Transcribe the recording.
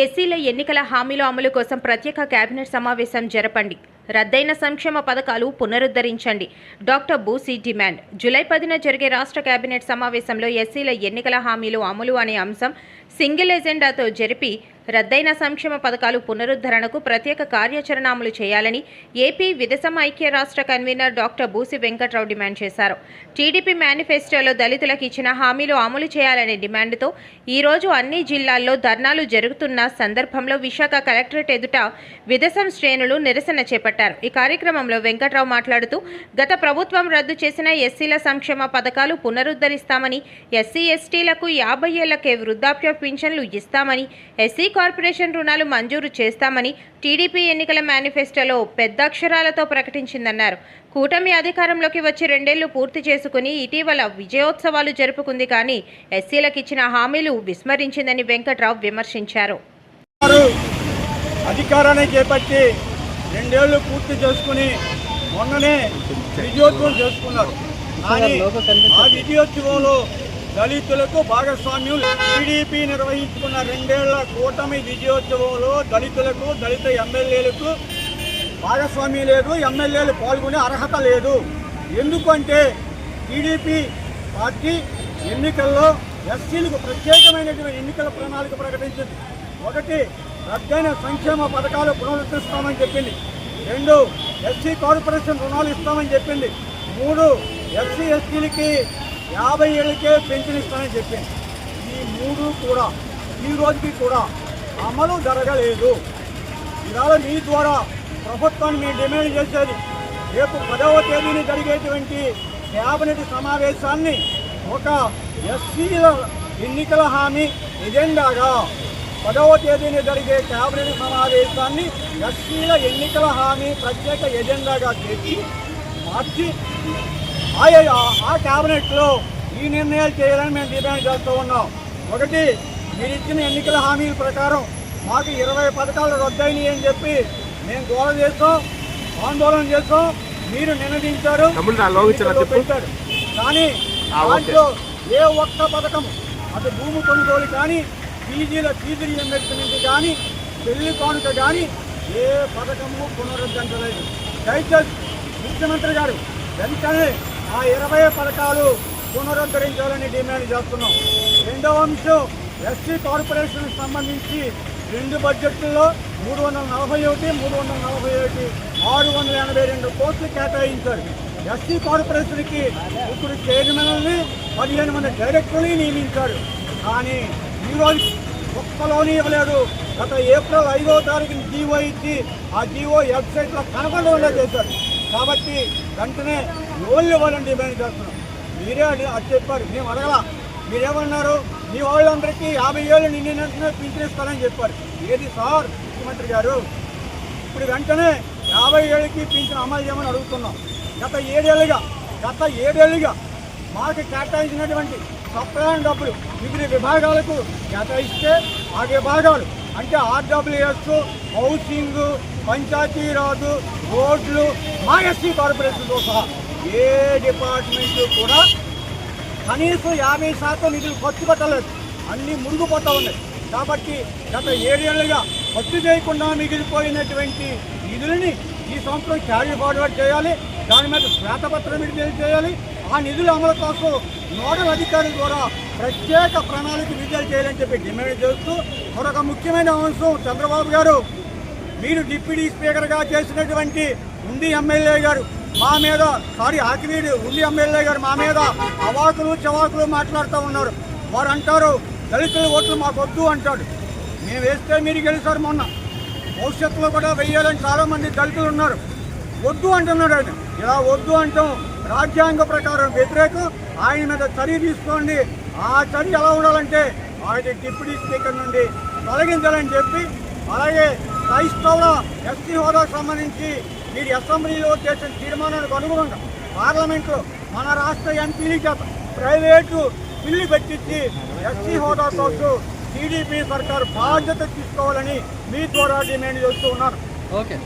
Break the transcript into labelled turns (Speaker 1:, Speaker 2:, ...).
Speaker 1: ఎస్సీల ఎన్నికల హామీల అమలు కోసం ప్రత్యేక కేబినెట్ సమావేశం జరపండి. రద్దయిన సంక్షేమ పథకాలు పునరుద్ధరించండి. డాక్టర్ బూసి డిమాండ్. జూలై 10న జరిగే రాష్ట్ర కేబినెట్ సమావేశంలో ఎస్సీల ఎన్నికల హామీలు అమలు అనే అంశం సింగిల్ ఎజెండాతో జరిపి రద్దయిన సంక్షేమ పథకాలు పునరుద్ధరణకు ప్రత్యేక కార్యాచరణ అమలు చేయాలని ఏపీ విదసమ ఐక్య రాష్ట్ర convener doctor Busi Venkatrao demand చేశారు. టీడీపీ మేనిఫెస్టోలో దళితులకు ఇచ్చిన హామీలు అమలు చేయాలనే డిమాండ్తో ఈరోజు అన్ని జిల్లాల్లో ధర్నాలు జరుగుతున్న సందర్భంలో విశాఖ కలెక్టరేట్ ఎదుట విదసం శ్రేణులు నిరసన చేపట్టారు. ఈ కార్యక్రమంలో వెంకట్రావు మాట్లాడుతూ గత ప్రభుత్వం రద్దు చేసిన ఎస్సీల సంక్షేమ పథకాలు పునరుద్ధరిస్తామని, ఎస్సీ ఎస్టీలకు 50 ఏళ్లకే వృద్ధాప్య పింఛన్లు ఇస్తామని, ఎస్సీ కార్పొరేషన్ రుణాలు మంజూరు చేస్తామని టీడీపీ ఎన్నికల మేనిఫెస్టోలో పెద్దాక్షరాలతో ప్రకటించిందన్నారు. కూటమి అధికారంలోకి వచ్చి 2 ఏళ్లు పూర్తి చేసుకుని ఇటీవల విజయోత్సవాలు జరుపుకుంది, కానీ ఎస్సీలకు ఇచ్చిన హామీలు విస్మరించిందని వెంకట్రావు విమర్శించారు.
Speaker 2: అధికారాన్ని చేపట్టి 2 ఏళ్లు పూర్తి చేసుకుని మొన్ననే విజయోత్సవం చేసుకున్నారు. కానీ ఆ విజయోత్సవంలో దళితులకు భాగస్వామ్యం టీడీపీ నిర్వహించుకున్న 2 ఏళ్ల కూటమి విజయోత్సవంలో దళితులకు, దళిత ఎమ్మెల్యేలకు భాగస్వామ్యం లేదు, ఎమ్మెల్యేలు పాల్గొనే అర్హత లేదు. ఎందుకంటే టీడీపీ పార్టీ ఎన్నికల్లో ఎస్సీలకు ప్రత్యేకమైనటువంటి ఎన్నికల ప్రణాళిక ప్రకటించింది. 1, రద్దయిన సంక్షేమ పథకాలు పునరుద్ధరిస్తామని చెప్పింది. 2, ఎస్సీ కార్పొరేషన్ రుణాలు ఇస్తామని చెప్పింది. 3, ఎస్సీ ఎస్టీలకి 50 ఏళ్ళకే పెన్షన్ ఇస్తామని చెప్పింది. ఈ 3 కూడా ఈ రోజుకి కూడా అమలు జరగలేదు. ఇవాళ మీ ద్వారా ప్రభుత్వాన్ని మేము డిమాండ్ చేసేది, రేపు 10వ తేదీన జరిగేటువంటి కేబినెట్ సమావేశాన్ని ఒక ఎస్సీల ఎన్నికల హామీ ఎజెండాగా 10వ తేదీన జరిగే కేబినెట్ సమావేశాన్ని ఎస్సీల ఎన్నికల హామీ ప్రత్యేక ఎజెండాగా చేసి మార్చి ఆ కేబినెట్లో ఈ నిర్ణయాలు చేయాలని మేము డిమాండ్ చేస్తూ ఉన్నాం. 1, మీరు ఇచ్చిన ఎన్నికల హామీల ప్రకారం మాకు 20 పథకాలు రద్దయినాయి అని చెప్పి మేము గోడ చేస్తాం, ఆందోళన చేస్తాం. మీరు నినదించారు, పెట్టారు. కానీ దాంట్లో ఏ ఒక్క పథకం, అటు భూమి కొనుగోలు కానీ, ఫీజుల ఫీజు రీయింబర్స్మెంట్ కానీ, పెళ్లి కానుక కానీ ఏ పథకము పునరుద్ధరించలేదు. దయచేసి ముఖ్యమంత్రి గారు వెంటనే ఆ 20 పథకాలు పునరుద్ధరించాలని డిమాండ్ చేస్తున్నాం. 2వ అంశం, ఎస్సీ కార్పొరేషన్ సంబంధించి 2 బడ్జెట్లలో 341, 341, 682 కోట్లు కేటాయించారు. ఎస్సీ కార్పొరేషన్కి ఇప్పుడు చైర్మన్ని 15 మంది డైరెక్టర్ని నియమించారు. కానీ ఈరోజు ఒక్కలోని ఇవ్వలేదు. గత ఏప్రిల్ 5వ తారీఖున జీవో ఇచ్చి ఆ జీవో వెబ్సైట్లో కనపడకుండా చేశారు. కాబట్టి వెంటనే లోన్లు ఇవ్వాలని డిమాండ్ చేస్తున్నాం. మీరే అది చెప్పారు, మేము అడగలా. మీరేమన్నారు, మీ వాళ్ళందరికీ 50 ఏళ్ళు నిండిన పింఛన్ ఇస్తారని చెప్పారు. ఏది సార్ ముఖ్యమంత్రి గారు? ఇప్పుడు వెంటనే 50 ఏళ్ళకి పింఛన్ అమలు చేయమని అడుగుతున్నాం. గత 7 ఏళ్ళుగా మాకు కేటాయించినటువంటి సప్లై డబ్బులు వివిధ విభాగాలకు కేటాయిస్తే ఆ విభాగాలు అంటే ఆర్డబ్ల్యూఎస్, హౌసింగ్, పంచాయతీరాజు, రోడ్లు, మా ఎస్సీ కార్పొరేషన్తో సహా ఏ డిపార్ట్మెంటు కూడా కనీసం 50% నిధులు ఖర్చు పెట్టలేదు. అన్నీ మురుగుపోతూ ఉన్నాయి. కాబట్టి గత 7 ఏళ్ళుగా ఖర్చు చేయకుండా మిగిలిపోయినటువంటి నిధులని ఈ సంవత్సరం క్యారీ ఫార్వర్డ్ చేయాలి. దాని మీద శ్వేతపత్రం విడుదల చేయాలి. ఆ నిధుల అమలు కోసం నోడల్ అధికారుల ద్వారా ప్రత్యేక ప్రణాళిక విడుదల చేయాలని చెప్పి డిమాండ్ చేస్తూ, మరొక ముఖ్యమైన అంశం, చంద్రబాబు గారు మీరు డిప్యూటీ స్పీకర్గా చేసినటువంటి ఉండి ఎమ్మెల్యే గారు మా మీద ఉండి ఎమ్మెల్యే గారు మా మీద అవాకులు చవాకులు మాట్లాడుతూ ఉన్నారు. వారు అంటారు దళితుల ఓట్లు మాకు వద్దు అంటాడు. మేము వేస్తే మీరు గెలిచారు. మొన్న భవిష్యత్తులో కూడా వెయ్యాలని చాలామంది దళితులు ఉన్నారు. వద్దు అంటున్నాడు ఆయన. ఇలా వద్దు అంటాం రాజ్యాంగ ప్రకారం వ్యతిరేకం. ఆయన మీద చర్య తీసుకోండి. ఆ చర్య ఎలా ఉండాలంటే ఆయన డిప్యూటీ స్పీకర్ నుండి తొలగించాలని చెప్పి, అలాగే క్రైస్తవుల ఎస్సీ హోదాకు సంబంధించి మీరు అసెంబ్లీలో చేసిన తీర్మానానికి అనుగుణంగా పార్లమెంట్లో మన రాష్ట్ర ఎంపీల చేత ప్రైవేటు బిల్లు పెట్టించి ఎస్సీ హోదా కోసం టీడీపీ సర్కారు బాధ్యత తీసుకోవాలని మీ ద్వారా డిమాండ్ చేస్తూ ఉన్నారు.
Speaker 3: ఓకే.